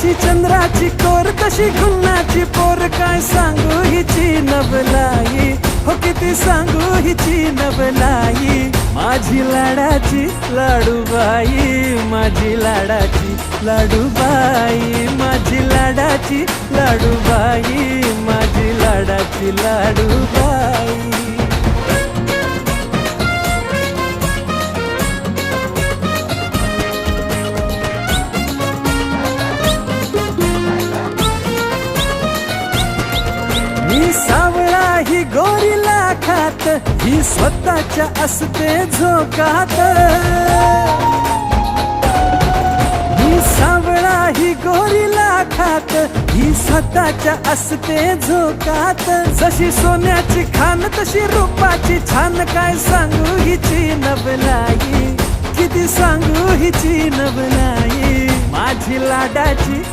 शी चंद्राची कोर तशी गुन्हाची पोर, काय सांगू हिची नवलाई, हो किती सांगू हिची नवलाई. माझी लाडाची लाडूबाई, माझी लाडाची लाडूबाई, माझी लाडाची लाडूबाई, माझी लाडाची लाडूबाई. मी सावळा ही गोरीला खात, ही स्वतःच्या असते झोकात. मी सावळा ही गोरीला खात, ही स्वतःच्या असते झोकात. जशी सोन्याची खान तशी रूपाची छान, काय सांगू हिची नवलाई, किती सांगू हिची नवलाई. माझी लाडाची